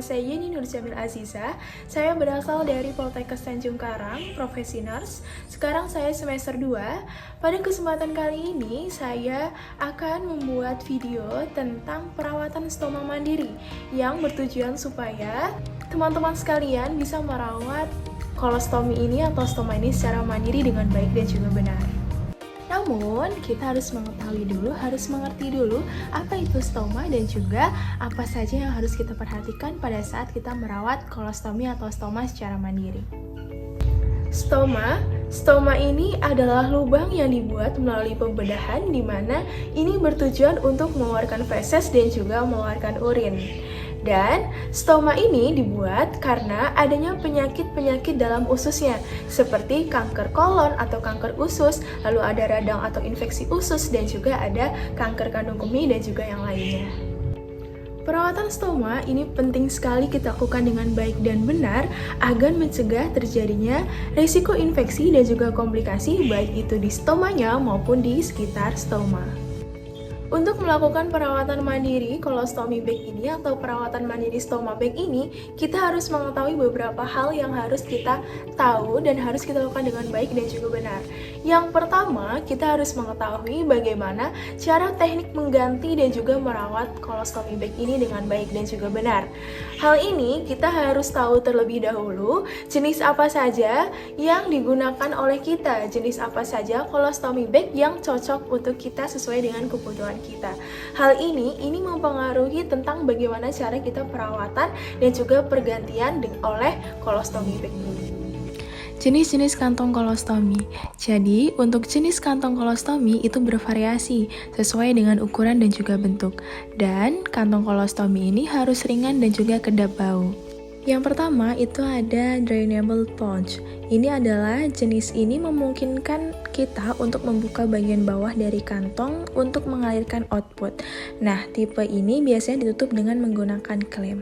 Nama saya Yeni Nur Jamil Aziza. Saya berasal dari Poltekkes Tanjung Karang, profesi nurse. Sekarang saya semester 2. Pada kesempatan kali ini, saya akan membuat video tentang perawatan stoma mandiri yang bertujuan supaya teman-teman sekalian bisa merawat kolostomi ini atau stoma ini secara mandiri dengan baik dan juga benar. Namun, kita harus mengetahui dulu, harus mengerti dulu apa itu stoma dan juga apa saja yang harus kita perhatikan pada saat kita merawat kolostomi atau stoma secara mandiri. Stoma ini adalah lubang yang dibuat melalui pembedahan di mana ini bertujuan untuk mengeluarkan feses dan juga mengeluarkan urin. Dan stoma ini dibuat karena adanya penyakit-penyakit dalam ususnya seperti kanker kolon atau kanker usus, lalu ada radang atau infeksi usus, dan juga ada kanker kandung kemih dan juga yang lainnya. Perawatan stoma ini penting sekali kita lakukan dengan baik dan benar agar mencegah terjadinya risiko infeksi dan juga komplikasi baik itu di stomanya maupun di sekitar stoma. Untuk melakukan perawatan mandiri kolostomi bag ini atau perawatan mandiri stoma bag ini, kita harus mengetahui beberapa hal yang harus kita tahu dan harus kita lakukan dengan baik dan juga benar. Yang pertama, kita harus mengetahui bagaimana cara teknik mengganti dan juga merawat kolostomi bag ini dengan baik dan juga benar. Hal ini kita harus tahu terlebih dahulu jenis apa saja yang digunakan oleh kita, jenis apa saja kolostomi bag yang cocok untuk kita sesuai dengan kebutuhan kita. Hal ini mempengaruhi tentang bagaimana cara kita perawatan dan juga pergantian oleh kolostomi bag ini. Jenis-jenis kantong kolostomi. Jadi, untuk jenis kantong kolostomi itu bervariasi sesuai dengan ukuran dan juga bentuk. Dan kantong kolostomi ini harus ringan dan juga kedap bau. Yang pertama itu ada drainable pouch. Ini adalah jenis ini memungkinkan kita untuk membuka bagian bawah dari kantong untuk mengalirkan output. Nah, tipe ini biasanya ditutup dengan menggunakan klem.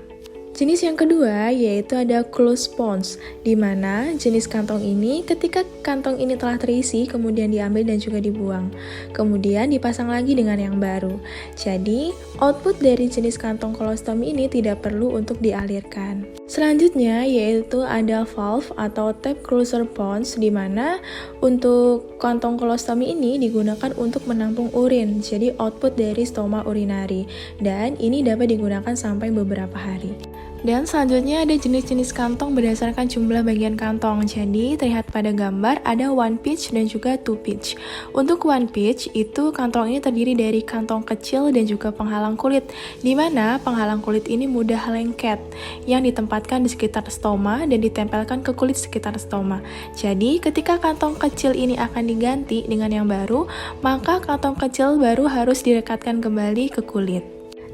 Jenis yang kedua yaitu ada closed pouch, di mana jenis kantong ini ketika kantong ini telah terisi kemudian diambil dan juga dibuang. Kemudian dipasang lagi dengan yang baru. Jadi, output dari jenis kantong kolostomi ini tidak perlu untuk dialirkan. Selanjutnya yaitu ada valve atau tap closer pouch, di mana untuk kantong kolostomi ini digunakan untuk menampung urin. Jadi output dari stoma urinari dan ini dapat digunakan sampai beberapa hari. Dan selanjutnya ada jenis-jenis kantong berdasarkan jumlah bagian kantong. Jadi terlihat pada gambar ada one pitch dan juga two pitch. Untuk one pitch itu kantong ini terdiri dari kantong kecil dan juga penghalang kulit, di mana penghalang kulit ini mudah lengket yang ditempatkan di sekitar stoma dan ditempelkan ke kulit sekitar stoma. Jadi ketika kantong kecil ini akan diganti dengan yang baru, maka kantong kecil baru harus direkatkan kembali ke kulit.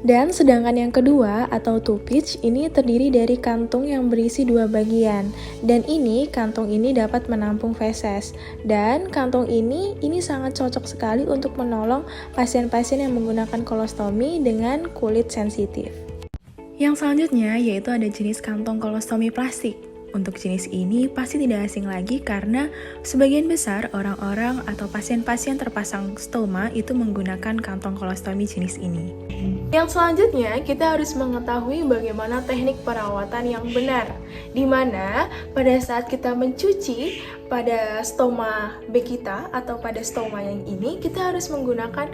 Dan sedangkan yang kedua atau two pitch ini terdiri dari kantung yang berisi dua bagian. Dan kantung ini dapat menampung feses. Dan kantung ini sangat cocok sekali untuk menolong pasien-pasien yang menggunakan kolostomi dengan kulit sensitif. Yang selanjutnya yaitu ada jenis kantong kolostomi plastik. Untuk jenis ini pasti tidak asing lagi karena sebagian besar orang-orang atau pasien-pasien terpasang stoma itu menggunakan kantong kolostomi jenis ini. Yang selanjutnya kita harus mengetahui bagaimana teknik perawatan yang benar, di mana pada saat kita mencuci pada stoma bag kita atau pada stoma yang ini kita harus menggunakan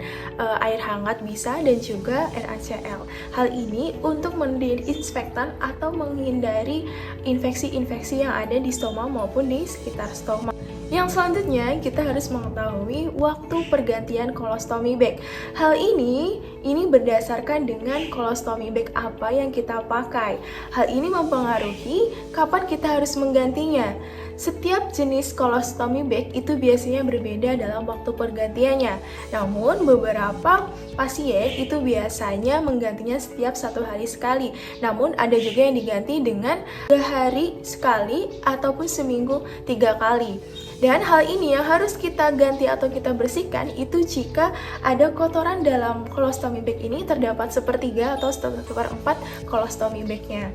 air hangat bisa dan juga NaCl. Hal ini untuk mendisinfektan atau menghindari infeksi-infeksi yang ada di stoma maupun di sekitar stoma. Yang selanjutnya, kita harus mengetahui waktu pergantian kolostomi bag. Hal ini berdasarkan dengan kolostomi bag apa yang kita pakai. Hal ini mempengaruhi kapan kita harus menggantinya. Setiap jenis kolostomi bag itu biasanya berbeda dalam waktu pergantiannya. Namun, beberapa pasien itu biasanya menggantinya setiap 1 hari sekali. Namun, ada juga yang diganti dengan 3 hari sekali ataupun seminggu 3 kali. Dan hal ini yang harus kita ganti atau kita bersihkan itu jika ada kotoran dalam kolostomi bag ini terdapat 1/3 atau 1/4 kolostomi bagnya,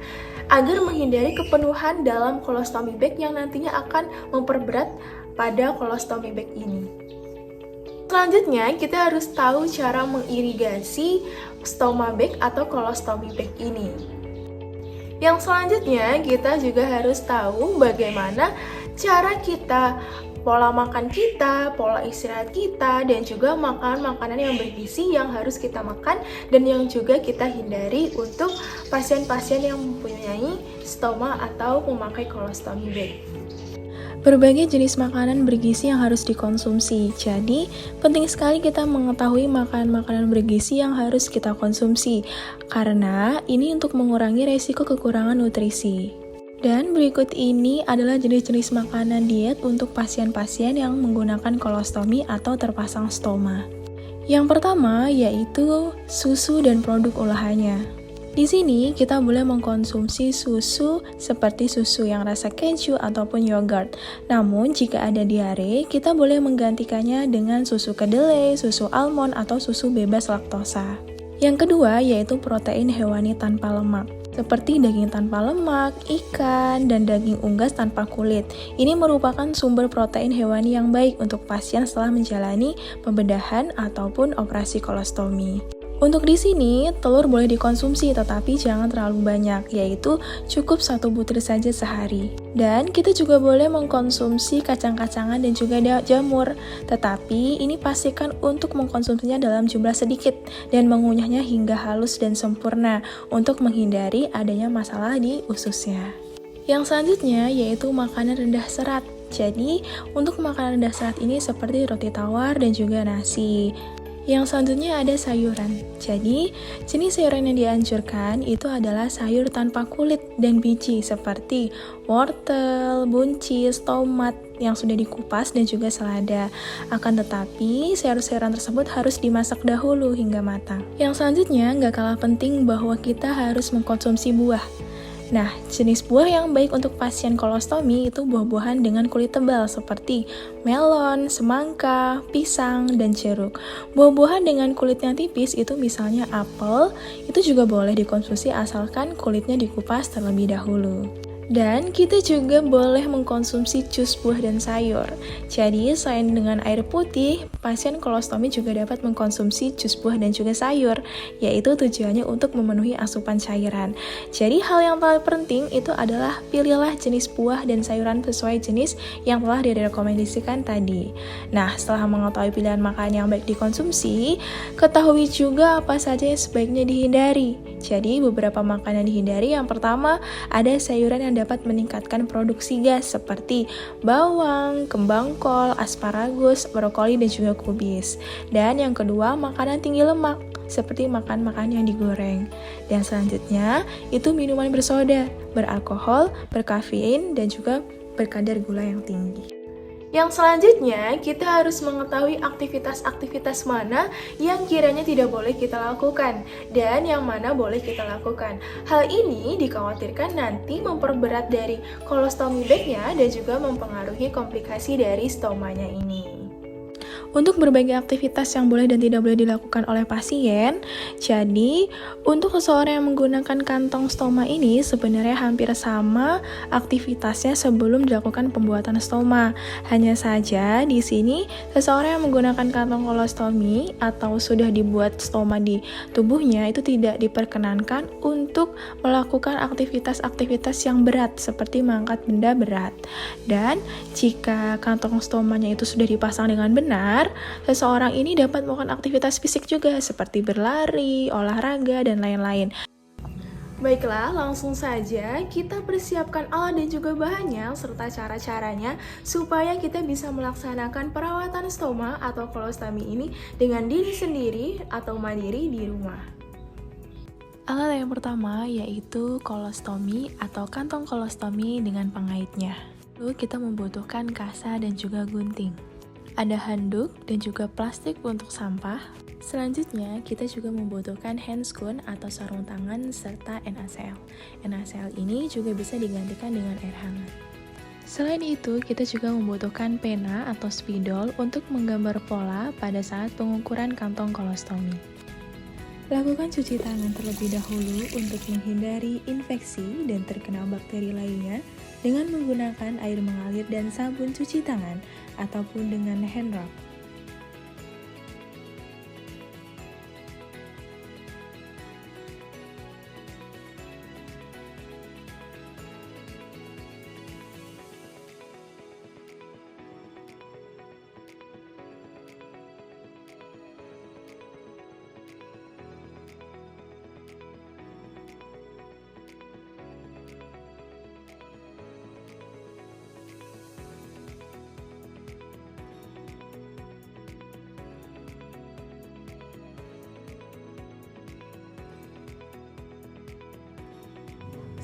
agar menghindari kepenuhan dalam kolostomi bag yang nantinya akan memperberat pada kolostomi bag ini. Selanjutnya, kita harus tahu cara mengirigasi stoma bag atau kolostomi bag ini. Yang selanjutnya, kita juga harus tahu bagaimana cara kita, pola makan kita, pola istirahat kita, dan juga makan makanan yang bergizi yang harus kita makan dan yang juga kita hindari untuk pasien-pasien yang mempunyai stoma atau memakai colostomy bag. Berbagai jenis makanan bergizi yang harus dikonsumsi. Jadi, penting sekali kita mengetahui makanan-makanan bergizi yang harus kita konsumsi, karena ini untuk mengurangi resiko kekurangan nutrisi. Dan berikut ini adalah jenis-jenis makanan diet untuk pasien-pasien yang menggunakan kolostomi atau terpasang stoma. Yang pertama yaitu susu dan produk olahannya. Di sini kita boleh mengkonsumsi susu seperti susu yang rasa keju ataupun yogurt. Namun jika ada diare, kita boleh menggantikannya dengan susu kedelai, susu almond atau susu bebas laktosa. Yang kedua yaitu protein hewani tanpa lemak, seperti daging tanpa lemak, ikan, dan daging unggas tanpa kulit. Ini merupakan sumber protein hewani yang baik untuk pasien setelah menjalani pembedahan ataupun operasi kolostomi. Untuk di sini, telur boleh dikonsumsi tetapi jangan terlalu banyak, yaitu cukup 1 butir saja sehari. Dan kita juga boleh mengkonsumsi kacang-kacangan dan juga jamur, tetapi ini pastikan untuk mengkonsumsinya dalam jumlah sedikit dan mengunyahnya hingga halus dan sempurna untuk menghindari adanya masalah di ususnya. Yang selanjutnya yaitu makanan rendah serat. Jadi, untuk makanan rendah serat ini seperti roti tawar dan juga nasi. Yang selanjutnya ada sayuran. Jadi, jenis sayuran yang dianjurkan itu adalah sayur tanpa kulit dan biji seperti wortel, buncis, tomat yang sudah dikupas dan juga selada. Akan tetapi, sayur-sayuran tersebut harus dimasak dahulu hingga matang. Yang selanjutnya, nggak kalah penting bahwa kita harus mengkonsumsi buah. Nah, jenis buah yang baik untuk pasien kolostomi itu buah-buahan dengan kulit tebal seperti melon, semangka, pisang, dan jeruk. Buah-buahan dengan kulit yang tipis itu misalnya apel, itu juga boleh dikonsumsi asalkan kulitnya dikupas terlebih dahulu. Dan kita juga boleh mengkonsumsi jus buah dan sayur. Jadi, selain dengan air putih, pasien kolostomi juga dapat mengkonsumsi jus buah dan juga sayur, yaitu tujuannya untuk memenuhi asupan cairan. Jadi, hal yang paling penting itu adalah pilihlah jenis buah dan sayuran sesuai jenis yang telah direkomendasikan tadi. Nah, setelah mengetahui pilihan makanan yang baik dikonsumsi, ketahui juga apa saja yang sebaiknya dihindari. Jadi, beberapa makanan dihindari. Yang pertama, ada sayuran yang dapat meningkatkan produksi gas seperti bawang, kembang kol, asparagus, brokoli, dan juga kubis. Dan yang kedua, makanan tinggi lemak seperti makan yang digoreng. Dan selanjutnya, itu minuman bersoda, beralkohol, berkafein, dan juga berkadar gula yang tinggi. Yang selanjutnya, kita harus mengetahui aktivitas-aktivitas mana yang kiranya tidak boleh kita lakukan dan yang mana boleh kita lakukan. Hal ini dikhawatirkan nanti memperberat dari colostomy bag-nya dan juga mempengaruhi komplikasi dari stomanya ini. Untuk berbagai aktivitas yang boleh dan tidak boleh dilakukan oleh pasien, jadi untuk seseorang yang menggunakan kantong stoma ini sebenarnya hampir sama aktivitasnya sebelum dilakukan pembuatan stoma. Hanya saja di sini seseorang yang menggunakan kantong kolostomi atau sudah dibuat stoma di tubuhnya itu tidak diperkenankan untuk melakukan aktivitas-aktivitas yang berat seperti mengangkat benda berat. Dan jika kantong stomanya itu sudah dipasang dengan benar, seseorang ini dapat melakukan aktivitas fisik juga seperti berlari, olahraga, dan lain-lain. Baiklah, langsung saja kita persiapkan alat dan juga bahannya serta cara-caranya supaya kita bisa melaksanakan perawatan stoma atau kolostomi ini dengan diri sendiri atau mandiri di rumah. Alat yang pertama yaitu kolostomi atau kantong kolostomi dengan pengaitnya. Lalu kita membutuhkan kasa dan juga gunting. Ada handuk dan juga plastik untuk sampah. Selanjutnya, kita juga membutuhkan handscoon atau sarung tangan serta NaCl. NaCl ini juga bisa digantikan dengan air hangat. Selain itu, kita juga membutuhkan pena atau spidol untuk menggambar pola pada saat pengukuran kantong kolostomi. Lakukan cuci tangan terlebih dahulu untuk menghindari infeksi dan terkena bakteri lainnya dengan menggunakan air mengalir dan sabun cuci tangan ataupun dengan hand rub.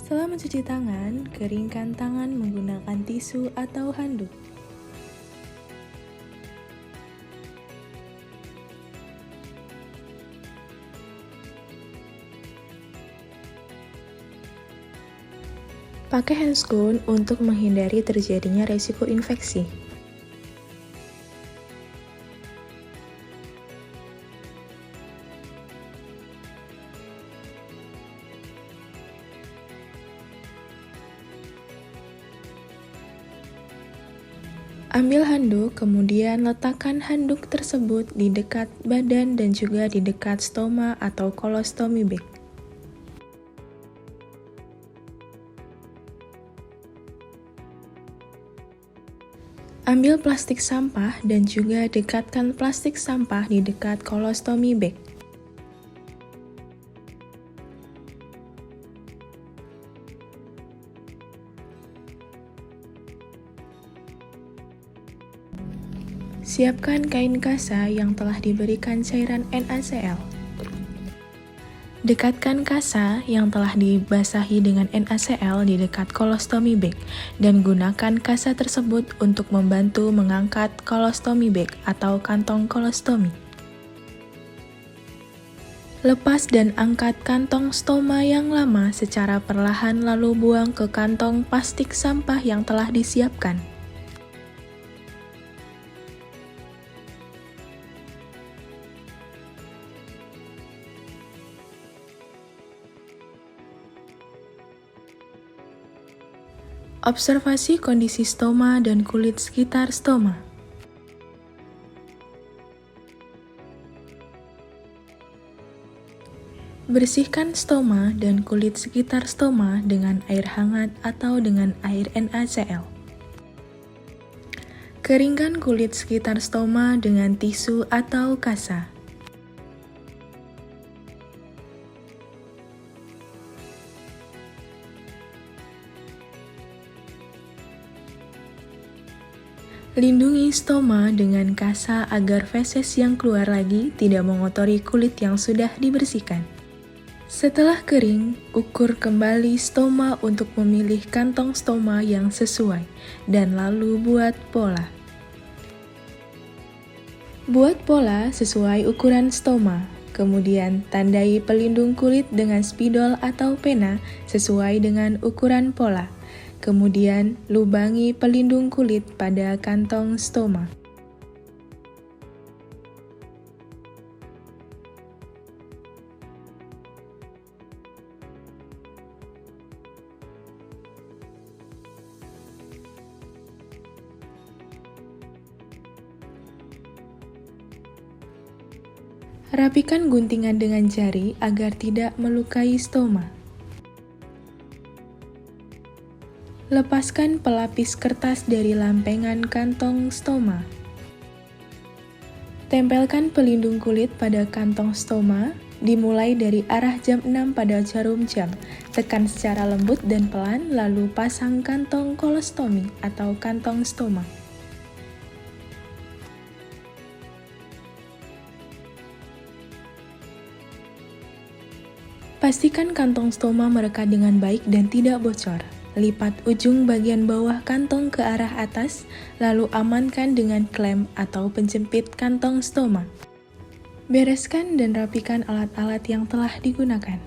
Setelah mencuci tangan, keringkan tangan menggunakan tisu atau handuk. Pakai handscoon untuk menghindari terjadinya resiko infeksi. Ambil handuk, kemudian letakkan handuk tersebut di dekat badan dan juga di dekat stoma atau colostomy bag. Ambil plastik sampah dan juga dekatkan plastik sampah di dekat colostomy bag. Siapkan kain kasa yang telah diberikan cairan NaCl. Dekatkan kasa yang telah dibasahi dengan NaCl di dekat colostomy bag dan gunakan kasa tersebut untuk membantu mengangkat colostomy bag atau kantong kolostomi. Lepas dan angkat kantong stoma yang lama secara perlahan lalu buang ke kantong plastik sampah yang telah disiapkan. Observasi kondisi stoma dan kulit sekitar stoma. Bersihkan stoma dan kulit sekitar stoma dengan air hangat atau dengan air NaCl. Keringkan kulit sekitar stoma dengan tisu atau kasa. Lindungi stoma dengan kasa agar feses yang keluar lagi tidak mengotori kulit yang sudah dibersihkan. Setelah kering, ukur kembali stoma untuk memilih kantong stoma yang sesuai, dan lalu buat pola. Buat pola sesuai ukuran stoma, kemudian tandai pelindung kulit dengan spidol atau pena sesuai dengan ukuran pola. Kemudian, lubangi pelindung kulit pada kantong stoma. Rapikan guntingan dengan jari agar tidak melukai stoma. Lepaskan pelapis kertas dari lampengan kantong stoma. Tempelkan pelindung kulit pada kantong stoma, dimulai dari arah jam 6 pada jarum jam. Tekan secara lembut dan pelan, lalu pasang kantong kolostomi atau kantong stoma. Pastikan kantong stoma merekat dengan baik dan tidak bocor. Lipat ujung bagian bawah kantong ke arah atas, lalu amankan dengan klem atau penjepit kantong stoma. Bereskan dan rapikan alat-alat yang telah digunakan.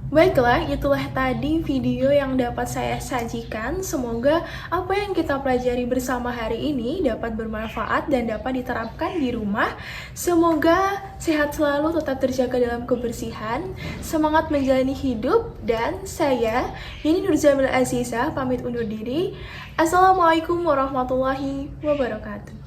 Baiklah, itulah tadi video yang dapat saya sajikan. Semoga apa yang kita pelajari bersama hari ini dapat bermanfaat dan dapat diterapkan di rumah. Semoga sehat selalu, tetap terjaga dalam kebersihan, semangat menjalani hidup, dan saya, Yeni Nurzamil Aziza, pamit undur diri. Assalamualaikum warahmatullahi wabarakatuh.